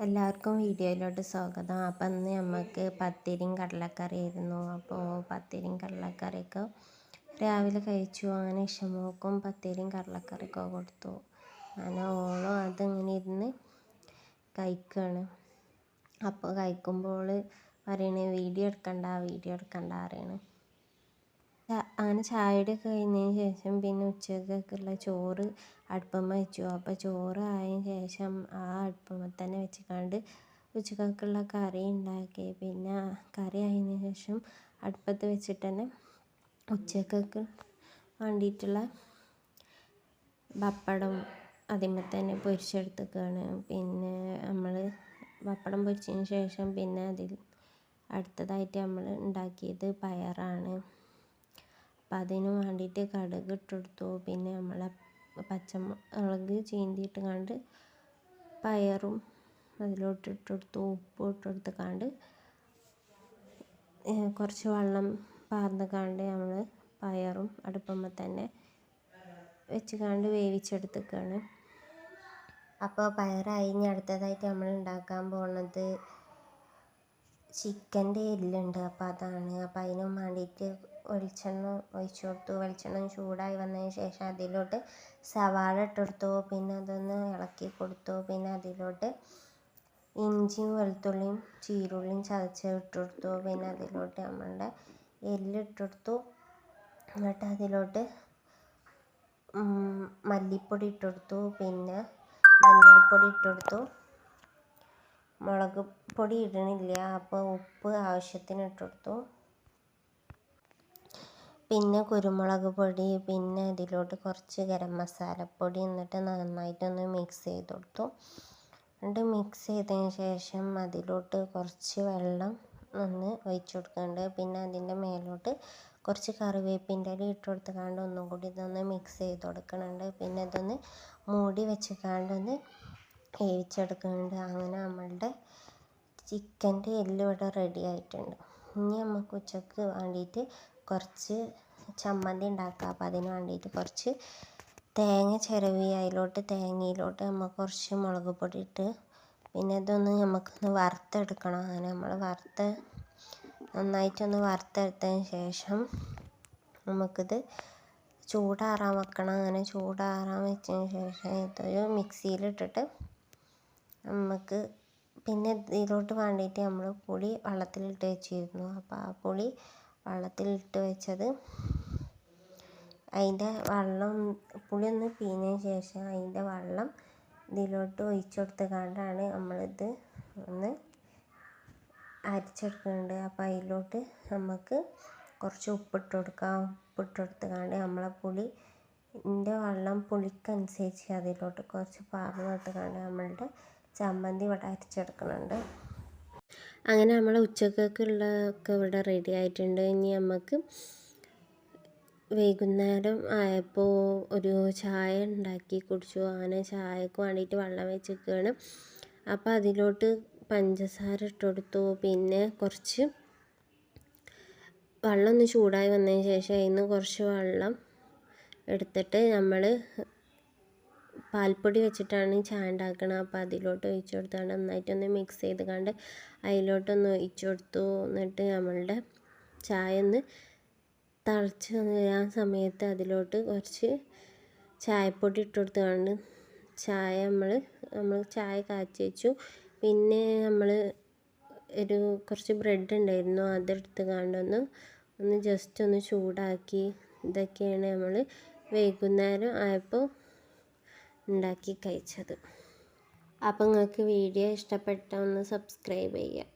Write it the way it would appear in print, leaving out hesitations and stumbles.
എല്ലാവർക്കും വീഡിയോയിലോട്ട് സ്വാഗതം. അപ്പം ഇന്ന് നമുക്ക് പത്തിരിയും കടലക്കറിയായിരുന്നു. അപ്പോൾ പത്തിരിയും കടലക്കറിയൊക്കെ രാവിലെ കഴിച്ചു. അങ്ങനെ ഇഷമോക്കും പത്തിരിയും കടലക്കറിയൊക്കെ കൊടുത്തു. അങ്ങനെ ഓളും അതിങ്ങനെ ഇരുന്ന് കഴിക്കുകയാണ്. അപ്പോൾ കഴിക്കുമ്പോൾ പറയണേ വീഡിയോ എടുക്കണ്ട പറയണേ. അങ്ങനെ ചായയുടെയൊക്കെ കഴിഞ്ഞതിന് ശേഷം പിന്നെ ഉച്ചക്കൊക്കെയുള്ള ചോറ് അടുപ്പമ്മ വെച്ചു. അപ്പോൾ ചോറ് ആയതിന് ശേഷം ആ അടുപ്പമ്മ തന്നെ വെച്ചിക്കാണ്ട് ഉച്ചക്കൊക്കെയുള്ള കറി ഉണ്ടാക്കി. പിന്നെ കറി ആയതിന് ശേഷം അടുപ്പത്ത് വെച്ചിട്ട് തന്നെ ഉച്ചക്കൊക്കെ വേണ്ടിയിട്ടുള്ള പപ്പടം അതിന്മേൽ തന്നെ പൊരിച്ചെടുത്തേക്കാണ്. പിന്നെ നമ്മൾ പപ്പടം പൊരിച്ചതിന് ശേഷം പിന്നെ അതിൽ അടുത്തതായിട്ട് നമ്മൾ ഉണ്ടാക്കിയത് പയറാണ്. അപ്പം അതിന് വേണ്ടിയിട്ട് കടുക് ഇട്ടെടുത്തു. പിന്നെ നമ്മളെ പച്ചമുളക് ചീന്തിയിട്ട് കണ്ട് പയറും അതിലോട്ട് ഇട്ടെടുത്തു. ഉപ്പ് ഇട്ടെടുത്ത് കണ്ട് കുറച്ച് വെള്ളം പാർന്ന് കണ്ട് നമ്മൾ പയറും അടുപ്പമ്മ തന്നെ വെച്ച് കണ്ട് വേവിച്ചെടുത്തേക്കാണ്. അപ്പോൾ പയറായി. ഇനി അടുത്തതായിട്ട് നമ്മൾ ഉണ്ടാക്കാൻ പോകുന്നത് ചിക്കൻ്റെ എല്ലുണ്ട്. അപ്പോൾ അതാണ്. അപ്പോൾ അതിന് വേണ്ടിയിട്ട് വെളിച്ചെണ്ണ ഒഴിച്ചു കൊടുത്തു. വെളിച്ചെണ്ണ ചൂടായി വന്നതിന് ശേഷം അതിലോട്ട് സവാള ഇട്ടെടുത്തു. പിന്നെ അതൊന്ന് ഇളക്കി കൊടുത്തു. പിന്നെ അതിലോട്ട് ഇഞ്ചിയും വെളുത്തുള്ളിയും ചീരുള്ളിയും ചതച്ച് ഇട്ടെടുത്തു. പിന്നെ അതിലോട്ട് നമ്മളുടെ എല്ലിട്ടെടുത്തു. എന്നിട്ട് അതിലോട്ട് മല്ലിപ്പൊടി ഇട്ടെടുത്തു. പിന്നെ മഞ്ഞൾപ്പൊടി ഇട്ടെടുത്തു. മുളക് പൊടി ഇടണില്ല. അപ്പോൾ ഉപ്പ് ആവശ്യത്തിന് ഇട്ടെടുത്തു. പിന്നെ കുരുമുളക് പൊടി, പിന്നെ ഇതിലോട്ട് കുറച്ച് ഗരം മസാലപ്പൊടി, എന്നിട്ട് നന്നായിട്ടൊന്ന് മിക്സ് ചെയ്ത് കൊടുത്തു. എന്നിട്ട് മിക്സ് ചെയ്തതിന് ശേഷം അതിലോട്ട് കുറച്ച് വെള്ളം ഒന്ന് ഒഴിച്ചു കൊടുക്കുന്നുണ്ട്. പിന്നെ അതിൻ്റെ മേലോട്ട് കുറച്ച് കറിവേപ്പിൻ്റെ ഇല ഇട്ട് കൊടുത്തുകൊണ്ട് ഒന്നും കൂടി ഇതൊന്ന് മിക്സ് ചെയ്ത് കൊടുക്കുന്നുണ്ട്. പിന്നെ ഇതൊന്ന് മൂടി വെച്ചുകൊണ്ടൊന്ന് വേവിച്ചെടുക്കുന്നുണ്ട്. അങ്ങനെ നമ്മളുടെ ചിക്കൻ്റെ എല്ല് ഇവിടെ റെഡി ആയിട്ടുണ്ട്. ഇനി നമുക്ക് ഉച്ചക്ക് വേണ്ടിയിട്ട് കുറച്ച് ചമ്മന്തി ഉണ്ടാക്കാം. അപ്പോൾ അതിന് വേണ്ടിയിട്ട് കുറച്ച് തേങ്ങ ചിരവി തേങ്ങയിലോട്ട് നമുക്ക് കുറച്ച് മുളക് പൊടി ഇട്ട് പിന്നെ ഇതൊന്ന് നമുക്കൊന്ന് വറുത്തെടുക്കണം. അങ്ങനെ നമ്മൾ നന്നായിട്ടൊന്ന് വറുത്തെടുത്തതിന് ശേഷം നമുക്കിത് ചൂടാറാൻ വെക്കണം. അങ്ങനെ ചൂടാറാൻ വെച്ചതിന് ശേഷം ഇതൊരു മിക്സിയിലിട്ടിട്ട് നമുക്ക് പിന്നെ ഇതിലോട്ട് വേണ്ടിയിട്ട് നമ്മൾ പുളി വെള്ളത്തിലിട്ട് വെച്ചിരുന്നു. അപ്പോൾ ആ പുളി വെള്ളത്തിലിട്ട് വെച്ചത് അതിൻ്റെ വെള്ളം പുളി ഒന്ന് പിഴിഞ്ഞതിന് ശേഷം അതിൻ്റെ വെള്ളം ഇതിലോട്ട് ഒഴിച്ചു കൊടുത്തുകൊണ്ടാണ് നമ്മളിത് ഒന്ന് അരച്ചെടുക്കുന്നുണ്ട്. അപ്പോൾ അതിലോട്ട് നമുക്ക് കുറച്ച് ഉപ്പിട്ട് കൊടുക്കാം. ഉപ്പിട്ട് കൊടുത്തുകൊണ്ട് നമ്മളെ പുളിൻ്റെ വെള്ളം പുളിക്കനുസരിച്ച് അതിലോട്ട് കുറച്ച് പാർന്ന് കൊടുത്തുകൊണ്ട് നമ്മളുടെ ചമ്മന്തി ഇവിടെ അരച്ചെടുക്കുന്നുണ്ട്. അങ്ങനെ നമ്മൾ ഉച്ചക്കൊക്കെയുള്ളതൊക്കെ ഇവിടെ റെഡി ആയിട്ടുണ്ട്. ഇനി നമുക്ക് വൈകുന്നേരം ആയപ്പോൾ ഒരു ചായ ഉണ്ടാക്കി കുടിച്ചു. അങ്ങനെ ചായക്ക് വേണ്ടിയിട്ട് വെള്ളം വെച്ചിരിക്കുകയാണ്. അപ്പോൾ അതിലോട്ട് പഞ്ചസാര ഇട്ട് കൊടുത്തു. പിന്നെ കുറച്ച് വെള്ളം ഒന്ന് ചൂടായി വന്നതിന് ശേഷം അതിന് കുറച്ച് വെള്ളം എടുത്തിട്ട് നമ്മൾ പാൽപ്പൊടി വെച്ചിട്ടാണ് ചായ ഉണ്ടാക്കുന്നത്. അപ്പോൾ അതിലോട്ട് ഒഴിച്ചു കൊടുത്തുകൊണ്ട് നന്നായിട്ടൊന്ന് മിക്സ് ചെയ്ത് കണ്ട് അതിലോട്ടൊന്ന് ഒഴിച്ചു കൊടുത്തു. എന്നിട്ട് നമ്മളുടെ ചായ ഒന്ന് തിളച്ച് വരാൻ സമയത്ത് അതിലോട്ട് കുറച്ച് ചായപ്പൊടി ഇട്ട് കൊടുത്തുകൊണ്ട് ചായ നമ്മൾ ചായ കാച്ചി വെച്ചു. പിന്നെ നമ്മൾ കുറച്ച് ബ്രെഡ് ഉണ്ടായിരുന്നു, അതെടുത്ത് ഒന്ന് ജസ്റ്റ് ഒന്ന് ചൂടാക്കി. ഇതൊക്കെയാണ് നമ്മൾ വൈകുന്നേരം ആയപ്പോൾ ഉണ്ടാക്കി കഴിച്ചത്. അപ്പോൾ നിങ്ങൾക്ക് വീഡിയോ ഇഷ്ടപ്പെട്ടാൽ ഒന്ന് സബ്സ്ക്രൈബ് ചെയ്യുക.